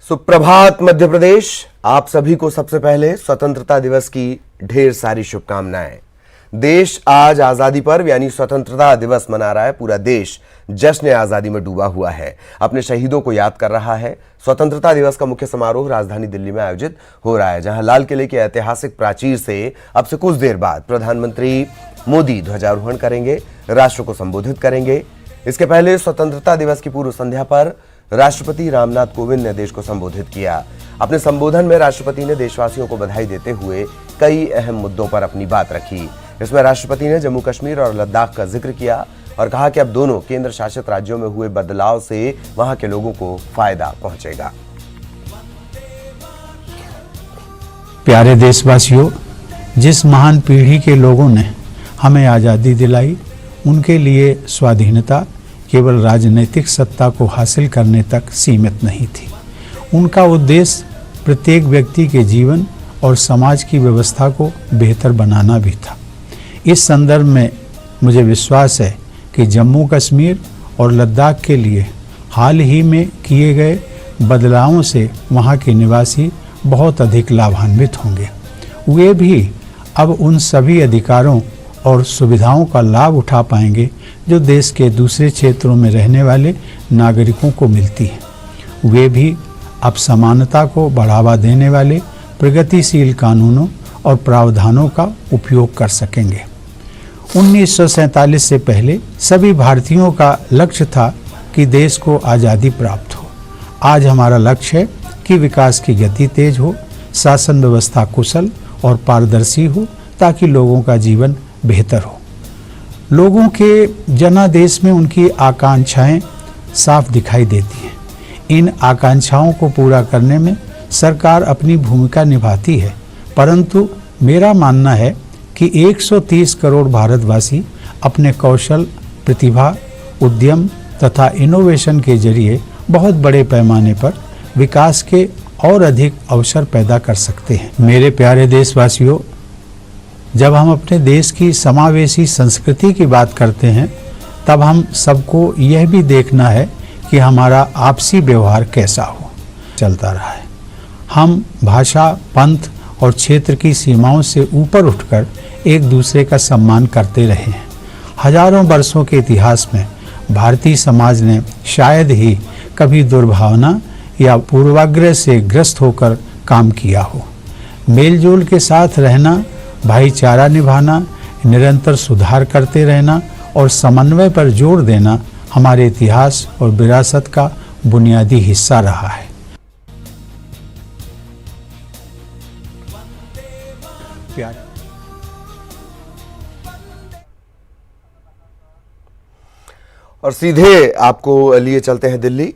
सुप्रभात मध्य प्रदेश। आप सभी को सबसे पहले स्वतंत्रता दिवस की ढेर सारी शुभकामनाएं। देश आज आजादी पर्व यानी स्वतंत्रता दिवस मना रहा है। पूरा देश जश्न आजादी में डूबा हुआ है, अपने शहीदों को याद कर रहा है। स्वतंत्रता दिवस का मुख्य समारोह राजधानी दिल्ली में आयोजित हो रहा है, जहां लाल किले के ऐतिहासिक प्राचीर से अब से कुछ देर बाद प्रधानमंत्री मोदी ध्वजारोहण करेंगे, राष्ट्र को संबोधित करेंगे। इसके पहले स्वतंत्रता दिवस की पूर्व संध्या पर राष्ट्रपति रामनाथ कोविंद ने देश को संबोधित किया। अपने संबोधन में राष्ट्रपति ने देशवासियों को बधाई देते हुए कई अहम मुद्दों पर अपनी बात रखी। इसमें राष्ट्रपति ने जम्मू कश्मीर और लद्दाख का जिक्र किया और कहा कि अब दोनों केंद्र शासित राज्यों में हुए बदलाव से वहां के लोगों को फायदा पहुंचेगा। प्यारे देशवासियों, जिस महान पीढ़ी के लोगों ने हमें आज़ादी दिलाई, उनके लिए स्वाधीनता केवल राजनीतिक सत्ता को हासिल करने तक सीमित नहीं थी। उनका उद्देश्य प्रत्येक व्यक्ति के जीवन और समाज की व्यवस्था को बेहतर बनाना भी था। इस संदर्भ में मुझे विश्वास है कि जम्मू कश्मीर और लद्दाख के लिए हाल ही में किए गए बदलावों से वहाँ के निवासी बहुत अधिक लाभान्वित होंगे। वे भी अब उन सभी अधिकारों और सुविधाओं का लाभ उठा पाएंगे जो देश के दूसरे क्षेत्रों में रहने वाले नागरिकों को मिलती है। वे भी अब समानता को बढ़ावा देने वाले प्रगतिशील कानूनों और प्रावधानों का उपयोग कर सकेंगे। 1947 से पहले सभी भारतीयों का लक्ष्य था कि देश को आज़ादी प्राप्त हो। आज हमारा लक्ष्य है कि विकास की गति तेज हो, शासन व्यवस्था कुशल और पारदर्शी हो, ताकि लोगों का जीवन बेहतर हो। लोगों के जनादेश में उनकी आकांक्षाएं साफ दिखाई देती हैं। इन आकांक्षाओं को पूरा करने में सरकार अपनी भूमिका निभाती है, परंतु मेरा मानना है कि 130 करोड़ भारतवासी अपने कौशल, प्रतिभा, उद्यम तथा इनोवेशन के जरिए बहुत बड़े पैमाने पर विकास के और अधिक अवसर पैदा कर सकते हैं। मेरे प्यारे देशवासियों, जब हम अपने देश की समावेशी संस्कृति की बात करते हैं, तब हम सबको यह भी देखना है कि हमारा आपसी व्यवहार कैसा हो चलता रहा है। हम भाषा, पंथ और क्षेत्र की सीमाओं से ऊपर उठकर एक दूसरे का सम्मान करते रहे हैं। हजारों वर्षों के इतिहास में भारतीय समाज ने शायद ही कभी दुर्भावना या पूर्वाग्रह से ग्रस्त होकर काम किया हो। मेलजोल के साथ रहना, भाईचारा निभाना, निरंतर सुधार करते रहना और समन्वय पर जोर देना हमारे इतिहास और विरासत का बुनियादी हिस्सा रहा है। और सीधे आपको लिए चलते हैं दिल्ली।